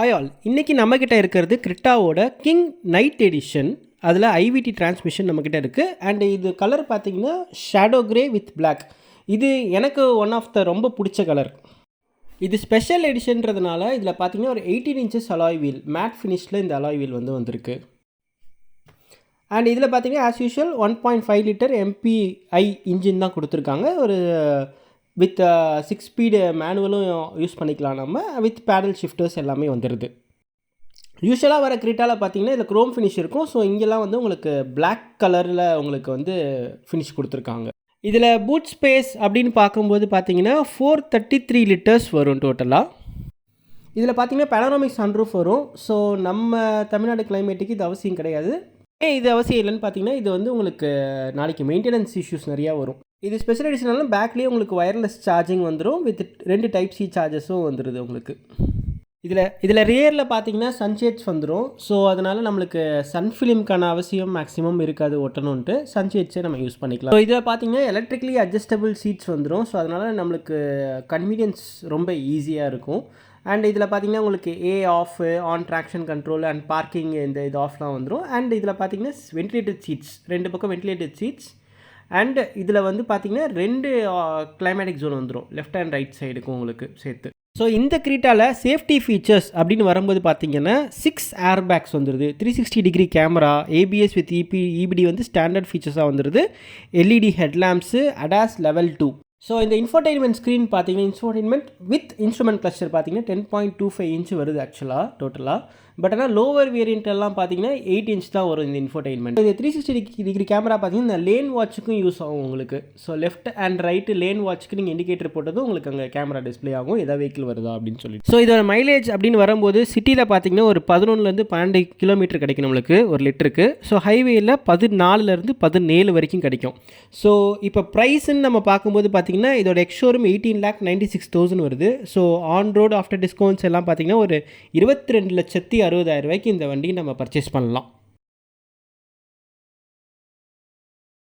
Hi all, இன்றைக்கி நம்மக்கிட்ட இருக்கிறது கிரிட்டாவோட கிங் நைட் எடிஷன். அதில் ஐவிடி டிரான்ஸ்மிஷன் நம்மக்கிட்ட இருக்குது. அண்ட் இது கலர் பார்த்தீங்கன்னா ஷேடோ கிரே வித் பிளாக். இது எனக்கு ஒன் ஆஃப் த ரொம்ப பிடிச்ச கலர். இது ஸ்பெஷல் எடிஷன்றதுனால இதில் பார்த்தீங்கன்னா ஒரு 18 inches அலாய் வீல், மேட் ஃபினிஷில் இந்த அலாய் வீல் வந்திருக்கு. அண்ட் இதில் பார்த்தீங்கன்னா as usual 1.5 liter MPI engine தான் கொடுத்துருக்காங்க. ஒரு வித் 6 speed மேனுவலும் யூஸ் பண்ணிக்கலாம் நம்ம, வித் பேடல் ஷிஃப்டர்ஸ் எல்லாமே வந்துடுது. யூஸ்வலாக வர கிரிட்டாவில் பார்த்தீங்கன்னா இதில் க்ரோம் ஃபினிஷ் இருக்கும். ஸோ இங்கெல்லாம் வந்து உங்களுக்கு பிளாக் கலரில் உங்களுக்கு வந்து ஃபினிஷ் கொடுத்துருக்காங்க. இதில் பூட் ஸ்பேஸ் அப்படின்னு பார்க்கும்போது பார்த்தீங்கன்னா 433 liters வரும் டோட்டலாக. இதில் பார்த்தீங்கன்னா பேனோராமிக் சன்ரூஃப் வரும். ஸோ நம்ம தமிழ்நாடு கிளைமேட்டுக்கு இது அவசியம் கிடையாது. இது அவசியம் இல்லைன்னு பார்த்தீங்கன்னா இது வந்து உங்களுக்கு நாளைக்கு மெயின்டெனன்ஸ் இஷ்யூஸ் நிறையா வரும். இது ஸ்பெஷல் எடிஷனாலும் பேக்லேயே உங்களுக்கு ஒயர்லெஸ் சார்ஜிங் வந்துடும், வித் 2 Type C சார்ஜஸும் வந்துடுது உங்களுக்கு. இதில் ரியரில் பார்த்தீங்கன்னா சன்ஷேட்ஸ் வந்துடும். ஸோ அதனால் நம்மளுக்கு சன் ஃபிலிம்க்கான அவசியம் மேக்ஸிமம் இருக்காது ஒட்டணுன்ட்டு, சன்ஷேட்ஸே நம்ம யூஸ் பண்ணிக்கலாம். ஸோ இதில் பார்த்தீங்கன்னா எலக்ட்ரிக்கலி அட்ஜஸ்டபிள் சீட்ஸ் வந்துடும். ஸோ அதனால் நம்மளுக்கு கன்வீனியன்ஸ் ரொம்ப ஈஸியாக இருக்கும். அண்ட் இதில் பார்த்தீங்கன்னா உங்களுக்கு off, on traction control and parking இது ஆஃப்லாம் வந்துடும். அண்ட் இதில் பார்த்தீங்கன்னா வென்டிலேட்டட் சீட்ஸ், 2 பக்கம் வென்டிலேட்டட் சீட்ஸ். அண்ட் இதில் வந்து பார்த்தீங்கன்னா 2 கிளைமேட்டிக் ஜோன் வந்துடும், லெஃப்ட் அண்ட் ரைட் சைடுக்கும் உங்களுக்கு சேர்த்து. ஸோ இந்த கிரீட்டாவில் சேஃப்டி ஃபீச்சர்ஸ் அப்படின்னு வரும்போது பார்த்தீங்கன்னா 6 ஏர் பேக்ஸ் வந்துடுது, 360 கேமரா, ABS வித் EBD வந்து ஸ்டாண்டர்ட் ஃபீச்சர்ஸாக வந்துடுது, LED headlamps, ADAS level 2. So இந்த இன்ஃபோடெயின்மெண்ட் ஸ்க்ரீன் பார்த்தீங்கன்னா இன்ஃபோடெயின்மெண்ட் வித் இன்ஸ்ட்ருமெண்ட் கிளஸ்டர் பார்த்தீங்கன்னா 10.25 inch வருது ஆக்சுவலாக டோட்டலாக. பட் ஆனால் லோவர் வேரியன்ட் எல்லாம் பார்த்தீங்கன்னா 8 inch தான் வரும் இந்த இன்ஃபோடெயின்மெண்ட். இந்த 360 கேமரா பார்த்தீங்கன்னா இந்த லேன் வாட்சுக்கும் யூஸ் ஆகும் உங்களுக்கு. So left and right lane வாட்சுக்கு நீங்கள் இண்டிகேட்டர் போட்டதும் உங்களுக்கு அங்கே கேமரா டிஸ்பிளே ஆகும் எதாவது வெஹிக்கிள் வருதா அப்படின்னு சொல்லி. ஸோ இதோட மைலேஜ் அப்படின்னு வரும்போது சிட்டியில் பார்த்தீங்கன்னா ஒரு 11 to 12 kilometer கிடைக்கும் நம்மளுக்கு ஒரு லிட்டருக்கு. ஸோ ஹைவேயில் 14 to 17 வரைக்கும் கிடைக்கும். ஸோ இப்போ ப்ரைஸ்ன்னு நம்ம பார்க்கும்போது பார்த்தீங்கன்னா இதோட எக்ஸ்ஷோரூம் 18,96,000 வருது. So on road after discounts எல்லாம் பார்த்தீங்கன்னா ஒரு 22,60,60,000 ரூபாய்க்கு இந்த வண்டியை நம்ம பர்ச்சேஸ் பண்ணலாம்.